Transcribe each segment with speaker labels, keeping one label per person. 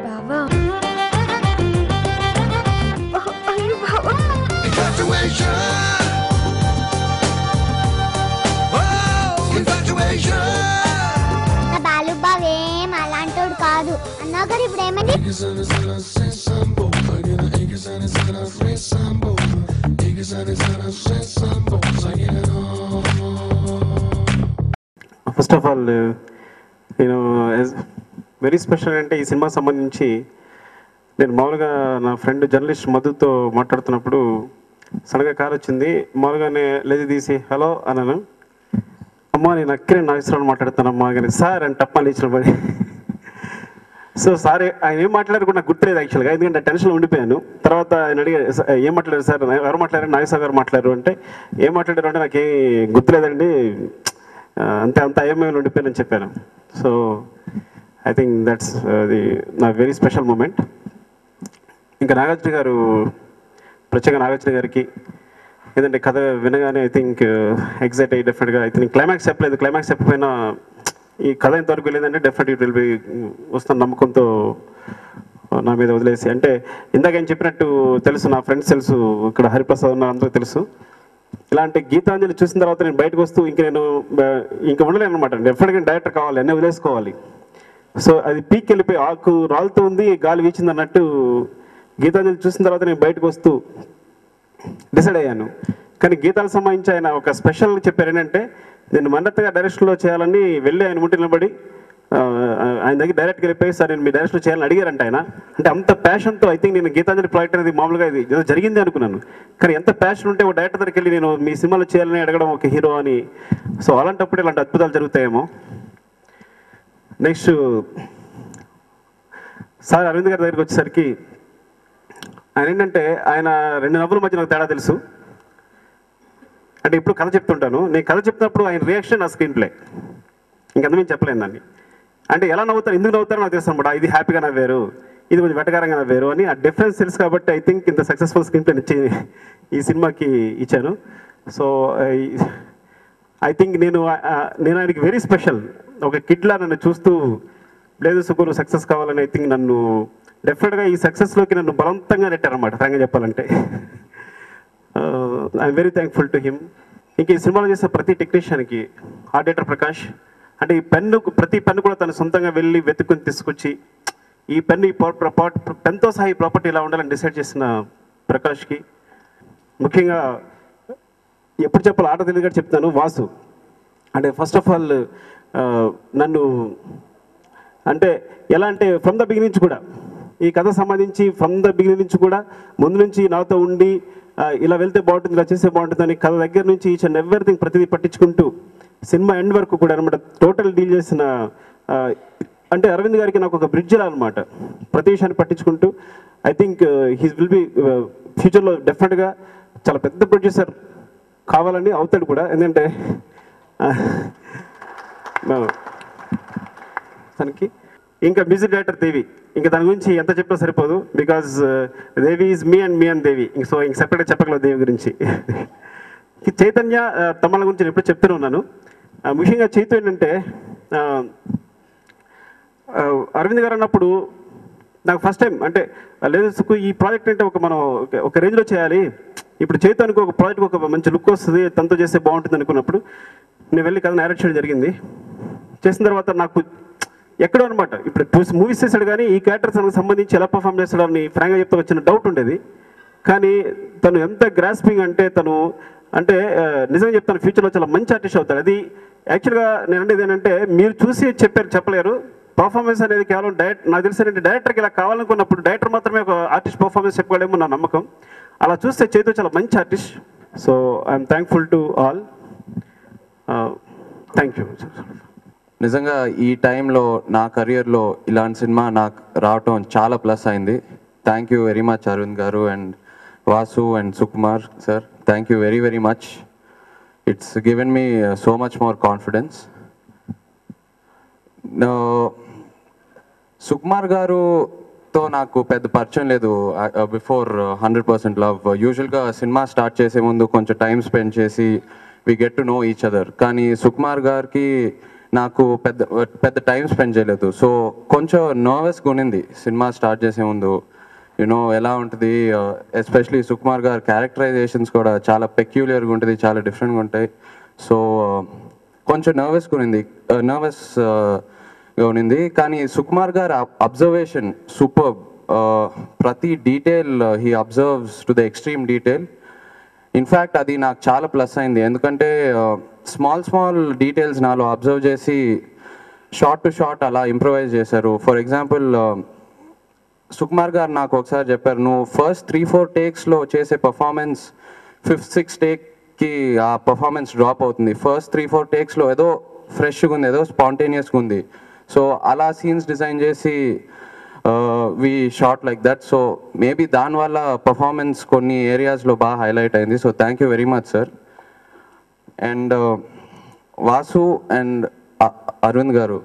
Speaker 1: బావా అయ్యో బావా
Speaker 2: నా బాలు బావేం అలాంటోడు కాదు అన్నా గారు ఇప్పుడు ఏమండి
Speaker 3: ఫస్ట్ ఆఫ్ ఆల్ నేను వెరీ స్పెషల్ అంటే ఈ సినిమాకి సంబంధించి నేను మామూలుగా నా ఫ్రెండ్ జర్నలిస్ట్ మధుతో మాట్లాడుతున్నప్పుడు సడన్గా కాల్ వచ్చింది. మామూలుగానే లేచి తీసి హలో అన్నాను. అమ్మ నేను అక్కిరే నాగేశ్వరరావు మాట్లాడుతానమ్మా కానీ సార్ అని టప్ప లేచిన పడి సో సార్ ఆయన ఏం మాట్లాడారు కూడా నాకు గుర్తులేదు యాక్చువల్గా, ఎందుకంటే టెన్షన్లో ఉండిపోయాను. తర్వాత ఆయన అడిగారు ఏం మాట్లాడారు సార్, ఎవరు మాట్లాడారు, నాగేశ్వర గారు మాట్లాడారు అంటే ఏం మాట్లాడారు అంటే నాకేం గుర్తులేదండి అంత అయోమయంలో ఉండిపోయానని చెప్పాను. So I think that's the నా వెరీ స్పెషల్ మూమెంట్. ఇంకా నాగార్జున గారు, ప్రత్యేకంగా నాగార్జున గారికి ఏదంటే కథ వినగానే ఐ థింక్ ఎగ్జైట్ అయ్యి డెఫినెట్గా ఐ థింక్ క్లైమాక్స్ చెప్పలేదు, క్లైమాక్స్ చెప్పకపోయినా ఈ కథ ఇంతవరకు వెళ్ళేదంటే డెఫినెట్ ఇట్ విల్ బి వస్తున్న నమ్మకంతో నా మీద వదిలేసి, అంటే ఇందాక ఏం చెప్పినట్టు తెలుసు, నా ఫ్రెండ్స్ తెలుసు, ఇక్కడ హరిప్రసాద్ ఉన్న అందరూ తెలుసు. ఇలాంటి గీతాంజలి చూసిన తర్వాత నేను బయటకు వస్తూ ఇంకా ఉండలేను అనమాట. డెఫినెట్గా డైరెక్టర్ కావాలి, అన్నీ వదిలేసుకోవాలి. సో అది పీక్ వెళ్ళిపోయి ఆకు రాలుతూ ఉంది, గాలి వీచింది అన్నట్టు గీతాంజలి చూసిన తర్వాత నేను బయటకు వస్తూ డిసైడ్ అయ్యాను. కానీ గీతాలకు సంబంధించి ఆయన ఒక స్పెషల్ చెప్పారు ఏంటంటే, నేను మన్నత్తగా డైరెక్షన్లో చేయాలని వెళ్ళి ఆయన ముందు నిలబడి ఆయన దగ్గర డైరెక్ట్గా వెళ్ళిపోయి సార్ నేను మీ డైరెక్షన్లో చేయాలని అడిగారంట ఆయన. అంటే అంత ప్యాషన్తో ఐ థింక్ నేను గీతాంజలి ప్రాజెక్ట్ అనేది మామూలుగా ఇది ఏదో జరిగింది అనుకున్నాను, కానీ ఎంత ప్యాషన్ ఉంటే ఒక డైరెక్టర్ దగ్గరికి వెళ్ళి నేను మీ సినిమాలో చేయాలని అడగడం ఒక హీరో అని. సో అలాంటప్పుడు ఇలాంటి అద్భుతాలు జరుగుతాయేమో. నెక్స్ట్ సార్ అరవింద్ గారి దగ్గరికి వచ్చేసరికి ఆయన ఏంటంటే ఆయన రెండు నవ్వుల మధ్య నాకు తేడా తెలుసు. అంటే ఇప్పుడు కథ చెప్తుంటాను, నేను కథ చెప్తున్నప్పుడు ఆయన రియాక్షన్ నా స్క్రీన్ ప్లే, ఇంకంతమంది చెప్పలేను దాన్ని. అంటే ఎలా నవ్వుతారు, ఎందుకు నవ్వుతారో నాకు తెలుసు అనమాట. ఇది హ్యాపీగా నవ్వారు, ఇది కొంచెం వెటకారంగా నవ్వారు అని ఆ డిఫరెన్స్ తెలుసు కాబట్టి ఐ థింక్ ఇంత సక్సెస్ఫుల్ స్క్రీన్ ప్లే ఈ సినిమాకి ఇచ్చాను. సో ఐ థింక్ నేను ఆయనకి వెరీ స్పెషల్. ఒక కిడ్లా నన్ను చూస్తూ లేదు సుకును సక్సెస్ కావాలని ఐ థింక్ నన్ను డెఫినెట్గా ఈ సక్సెస్లోకి నన్ను బలవంతంగా నెట్టారనమాట, ఫ్రాంక్గా చెప్పాలంటే. I'm very thankful to him. ఇంక ఈ సినిమాలో చేసే ప్రతి టెక్నీషియన్కి, ఆర్ట్ డైరెక్టర్ ప్రకాష్, అంటే ఈ ప్రతి పెన్ను కూడా తను సొంతంగా వెళ్ళి వెతుక్కుని తీసుకొచ్చి ఈ పెన్ను పెన్తో సహా ఈ ప్రాపర్టీ ఇలా ఉండాలని డిసైడ్ చేసిన ప్రకాష్కి, ముఖ్యంగా ఎప్పుడు చెప్పాలి ఆట తెలియదు చెప్తాను, వాసు. అంటే ఫస్ట్ ఆఫ్ ఆల్ నన్ను అంటే ఎలా అంటే ఫ్రమ్ ద బిగినింగ్ నుంచి కూడా ఈ కథ సంబంధించి ఫ్రమ్ ద బిగినింగ్ నుంచి కూడా ముందు నుంచి నాతో ఉండి ఇలా వెళ్తే బాగుంటుంది, ఇలా చేస్తే బాగుంటుంది అని కథ దగ్గర నుంచి ఈచ్ అండ్ ఎవ్రీథింగ్ ప్రతిదీ పట్టించుకుంటూ సినిమా ఎండ్ వరకు కూడా అనమాట టోటల్ డీల్ చేసిన, అంటే అరవింద్ గారికి నాకు ఒక బ్రిడ్జ్ అనమాట. ప్రతి విషయాన్ని పట్టించుకుంటూ I think he will be ఫ్యూచర్లో డెఫినెట్గా చాలా పెద్ద ప్రొడ్యూసర్ కావాలని అవుతాడు కూడా. ఎందుకంటే తనకి ఇంకా మ్యూజిక్ డైరెక్టర్ దేవి, ఇంకా దాని గురించి ఎంత చెప్పినా సరిపోదు, because Devi is me and Devi. So ఇంక సెపరేట్గా చెప్పగలదు దేవి గురించి. చైతన్య తమల గురించి నేను ఎప్పుడు చెప్తూనే ఉన్నాను. ముఖ్యంగా చైతు ఏంటంటే అరవింద్ గారు అన్నప్పుడు నాకు ఫస్ట్ టైం అంటే లేదు సుకు ఈ ప్రాజెక్ట్ అంటే మనం ఒక రేంజ్లో చేయాలి, ఇప్పుడు చైతు అనుకో ఒక ప్రాజెక్ట్ ఒక మంచి లుక్ వస్తుంది, తనతో చేస్తే బాగుంటుంది అనుకున్నప్పుడు నేను వెళ్ళి కథ డైరెక్ట్ చేయడం జరిగింది. చేసిన తర్వాత నాకు ఎక్కడో అనమాట ఇప్పుడు మూవీస్ చేశాడు కానీ ఈ క్యారెక్టర్స్ సంబంధించి ఎలా పర్ఫామ్ చేస్తాడని ఫ్రాంక్గా చెప్తే వచ్చిన డౌట్ ఉండేది. కానీ తను ఎంత గ్రాస్పింగ్ అంటే తను అంటే నిజంగా చెప్తాను ఫ్యూచర్లో చాలా మంచి ఆర్టిస్ట్ అవుతాడు. అది యాక్చువల్గా నేను అనేది ఏంటంటే మీరు చూసి చెప్పలేరు, పర్ఫార్మెన్స్ అనేది కేవలం నాకు తెలిసి ఏంటంటే డైరెక్టర్కి ఇలా కావాలనుకున్నప్పుడు డైరెక్టర్ మాత్రమే ఒక ఆర్టిస్ట్ పర్ఫార్మెన్స్ చెప్పగలేమో నా నమ్మకం. అలా చూస్తే చైతు చాలా మంచి artist. So I'm thankful to all. Thank you.
Speaker 4: నిజంగా ఈ టైంలో నా కెరియర్లో ఇలాంటి సినిమా నాకు రావటం చాలా ప్లస్ అయింది. Thank you very much Aravind గారు and Vasu and Sukumar sir. Thank you very very much. It's given me so much more confidence. Sukumar గారుతో నాకు పెద్ద పరిచయం లేదు బిఫోర్ 100% లవ్. యూజువల్గా సినిమా స్టార్ట్ చేసే ముందు కొంచెం టైం స్పెండ్ చేసి we get to know each other. కానీ సుకుమార్ గారికి నాకు పెద్ద పెద్ద టైం స్పెండ్ చేయలేదు. సో కొంచెం నర్వస్గా ఉన్నింది సినిమా స్టార్ట్ చేసే ముందు. యూనో ఎలా ఉంటుంది, ఎస్పెషలీ సుకుమార్ గారు క్యారెక్టరైజేషన్స్ కూడా చాలా పెక్యులియర్గా ఉంటుంది, చాలా డిఫరెంట్గా ఉంటాయి. సో కొంచెం నర్వస్గా ఉన్నింది. కానీ సుకుమార్ గారు అబ్జర్వేషన్ సూపర్. ప్రతి detail he absorbs to the extreme detail. In fact అది నాకు చాలా ప్లస్ అయింది, ఎందుకంటే స్మాల్ డీటెయిల్స్ నాలో అబ్జర్వ్ చేసి షార్ట్ టు షార్ట్ అలా ఇంప్రవైజ్ చేశారు. ఫర్ ఎగ్జాంపుల్ సుకుమార్ గారు నాకు ఒకసారి చెప్పారు, నువ్వు ఫస్ట్ 3-4 టేక్స్లో చేసే పర్ఫార్మెన్స్ 5th-6th టేక్కి ఆ పర్ఫార్మెన్స్ డ్రాప్ అవుతుంది. ఫస్ట్ 3-4 టేక్స్లో ఏదో ఫ్రెష్గా ఉంది, ఏదో స్పాంటేనియస్గా ఉంది. సో అలా సీన్స్ డిజైన్ చేసి we shot like that. So maybe దానివల్ల పర్ఫార్మెన్స్ కొన్ని ఏరియాస్లో బాగా హైలైట్ అయింది. So thank you very much sir. And Vasu and Aravind గారు,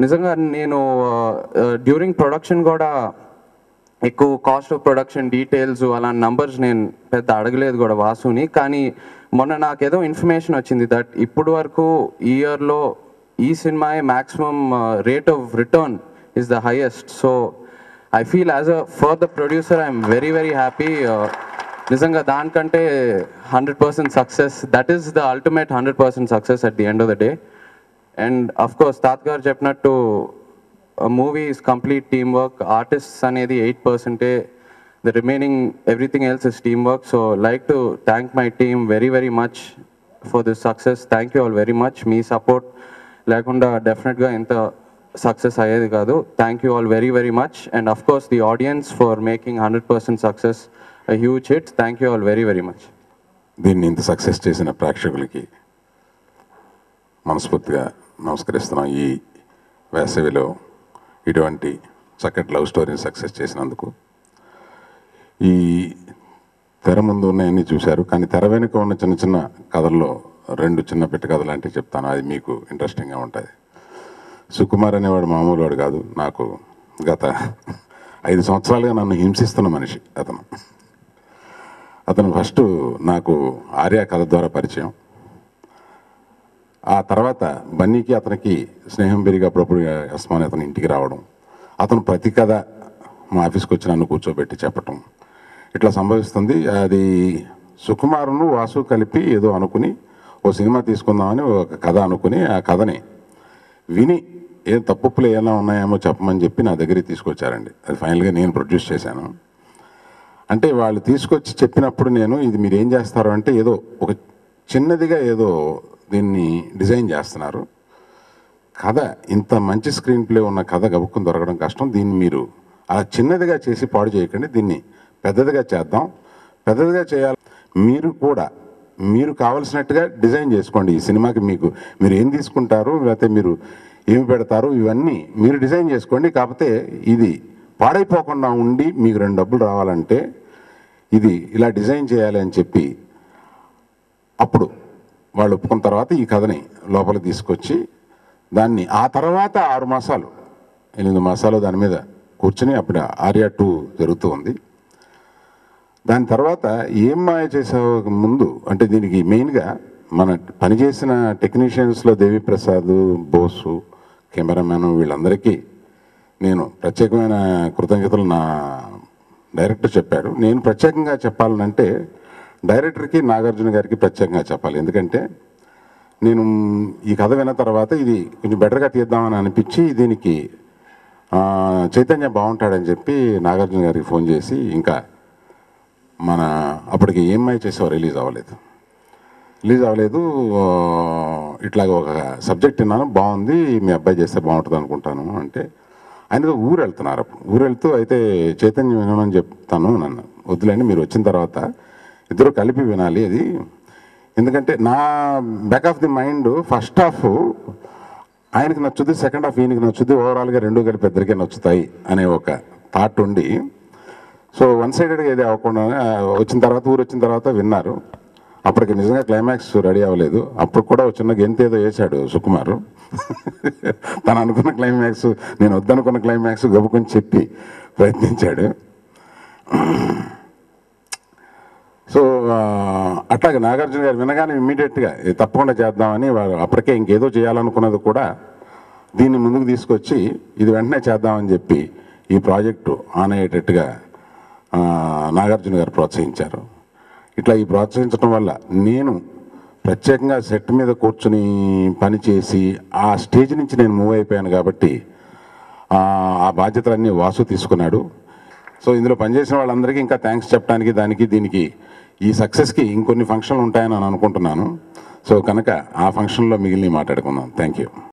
Speaker 4: నిజంగా నేను డ్యూరింగ్ ప్రొడక్షన్ కూడా ఎక్కువ కాస్ట్ ఆఫ్ ప్రొడక్షన్ డీటెయిల్స్ అలాంటి నంబర్స్ నేను పెద్ద అడగలేదు కూడా వాసుని. కానీ మొన్న నాకేదో ఇన్ఫర్మేషన్ వచ్చింది దట్ ఇప్పుడు వరకు ఈ ఇయర్లో ఈ cinema maximum rate of return is the highest. So I feel for the producer I'm very very happy. Nizanga danikante 100% success, that is the ultimate 100% success at the end of the day. And of course Tat garu cheppinattu a movie is complete teamwork. Artists anedi 8%, the remaining everything else is teamwork. So like to thank my team very very much for this success. Thank you all very much. Me support లేకుండా డెఫినెట్గా ఇంత success అయ్యేది కాదు. Thank you all very very much. And of course the audience for making 100% success a huge hit. Thank you all very very much.
Speaker 5: దీన్ని ఇంత success చేసిన ప్రేక్షకులకి మనస్ఫూర్తిగా నమస్కరిస్తున్నాం. ఈ వేసవిలో ఇటువంటి చక్కటి లవ్ స్టోరీని సక్సెస్ చేసినందుకు. ఈ తెర ముందు ఉన్నాయన్నీ చూశారు, కానీ తెర వెనుక ఉన్న చిన్న చిన్న కథల్లో 2 చిన్న పెట్ట కథలు అంటే చెప్తాను, అది మీకు ఇంట్రెస్టింగ్గా ఉంటుంది. సుకుమార్ అనేవాడు మామూలు వాడు కాదు. నాకు గత 5 సంవత్సరాలుగా నన్ను హింసిస్తున్న మనిషి అతను ఫస్ట్ నాకు ఆర్య కథ ద్వారా పరిచయం. ఆ తర్వాత బన్నీకి అతనికి స్నేహం పెరిగి అప్పుడప్పుడు అస్మాన్ అతని ఇంటికి రావడం, అతను ప్రతి కథ మా ఆఫీస్కి వచ్చి నన్ను కూర్చోబెట్టి చెప్పటం, ఇట్లా సంభవిస్తుంది. అది సుకుమారును వాసు కలిపి ఏదో అనుకుని ఓ సినిమా తీసుకుందామని ఒక కథ అనుకుని ఆ కథని విని ఏం తప్పులు ఏమైనా ఉన్నాయేమో చెప్పమని చెప్పి నా దగ్గరికి తీసుకొచ్చారండి. అది ఫైనల్గా నేను ప్రొడ్యూస్ చేశాను. అంటే వాళ్ళు తీసుకొచ్చి చెప్పినప్పుడు నేను ఇది మీరు ఏం చేస్తారు అంటే ఏదో ఒక చిన్నదిగా ఏదో దీన్ని డిజైన్ చేస్తున్నారు, కథ ఇంత మంచి స్క్రీన్ ప్లే ఉన్న కథ గబుక్కుని దొరకడం కష్టం, దీన్ని మీరు అలా చిన్నదిగా చేసి పాడు చేయకండి, దీన్ని పెద్దదిగా చేద్దాం, పెద్దదిగా చేయాలి, మీరు కూడా మీరు కావలసినట్టుగా డిజైన్ చేసుకోండి ఈ సినిమాకి, మీరు ఏం తీసుకుంటారు లేకపోతే మీరు ఏమి పెడతారు ఇవన్నీ మీరు డిజైన్ చేసుకోండి, కాకపోతే ఇది పాడైపోకుండా ఉండి మీకు 2 డబ్బులు రావాలంటే ఇది ఇలా డిజైన్ చేయాలి అని చెప్పి అప్పుడు వాళ్ళు ఒప్పుకున్న తర్వాత ఈ కథని లోపలికి తీసుకొచ్చి దాన్ని ఆ తర్వాత 6 మాసాలు 8 మాసాలు దాని మీద కూర్చొని అప్పుడు ఆర్య 2 జరుగుతూ ఉంది. దాని తర్వాత ఏం మాయ చేసే ముందు అంటే దీనికి మెయిన్గా మన పనిచేసిన టెక్నీషియన్స్లో దేవిప్రసాద్, బోసు, కెమెరామ్యాన్ వీళ్ళందరికీ నేను ప్రత్యేకమైన కృతజ్ఞతలు నా డైరెక్టర్ చెప్పాడు. నేను ప్రత్యేకంగా చెప్పాలంటే డైరెక్టర్కి నాగార్జున గారికి ప్రత్యేకంగా చెప్పాలి. ఎందుకంటే నేను ఈ కథ విన్న తర్వాత ఇది కొంచెం బెటర్గా తీద్దామని అనిపించి దీనికి చైతన్య బాగుంటాడని చెప్పి నాగార్జున గారికి ఫోన్ చేసి ఇంకా మన అప్పటికి ఏమై చేసావు రిలీజ్ అవ్వలేదు ఇట్లాగ ఒక సబ్జెక్ట్ విన్నాను బాగుంది, మీ అబ్బాయి చేస్తే బాగుంటుంది అనుకుంటాను అంటే ఆయన ఊరు వెళ్తున్నారు. ఊరు వెళ్తూ అయితే చైతన్యం వినమని చెప్తాను నన్ను, వద్దులేండి మీరు వచ్చిన తర్వాత ఇద్దరు కలిపి వినాలి అది, ఎందుకంటే నా back of the mind first half ఆయనకి నచ్చుద్ది, సెకండ్ హాఫ్ ఈయనకి నచ్చుద్ది, ఓవరాల్గా 2 కలిపి ఇద్దరికే నచ్చుతాయి అనే ఒక థాట్ ఉండి సో వన్ సైడెడ్గా ఏది అవ్వకుండా ఊరు వచ్చిన తర్వాత విన్నారు. అప్పటికి నిజంగా క్లైమాక్స్ రెడీ అవ్వలేదు. అప్పుడు కూడా చిన్న గెంతు ఏదో వేశాడు సుకుమారు, తను అనుకున్న క్లైమాక్స్ నేను వద్దనుకున్న క్లైమాక్స్ గబుకొని చెప్పి ప్రయత్నించాడు. సో అట్లాగే నాగార్జున గారు వినగానే ఇమ్మీడియట్గా తప్పకుండా చేద్దామని వారు అప్పటికే ఇంకేదో చేయాలనుకున్నది కూడా దీన్ని ముందుకు తీసుకొచ్చి ఇది వెంటనే చేద్దామని చెప్పి ఈ ప్రాజెక్టు ఆన్ అయ్యేటట్టుగా నాగార్జున గారు ప్రోత్సహించారు. ఇట్లా ఈ ప్రోత్సహించడం వల్ల నేను ప్రత్యేకంగా సెట్ మీద కూర్చుని పనిచేసి ఆ స్టేజ్ నుంచి నేను మూవ్ అయిపోయాను కాబట్టి ఆ బాధ్యతలన్నీ వాసు తీసుకున్నాడు. సో ఇందులో పనిచేసిన వాళ్ళందరికీ ఇంకా థ్యాంక్స్ చెప్పడానికి దీనికి ఈ సక్సెస్కి ఇంకొన్ని ఫంక్షన్లు ఉంటాయని నేను అనుకుంటున్నాను. సో కనుక ఆ ఫంక్షన్లో మిగిలిన మాట్లాడుకుందాం. Thank you.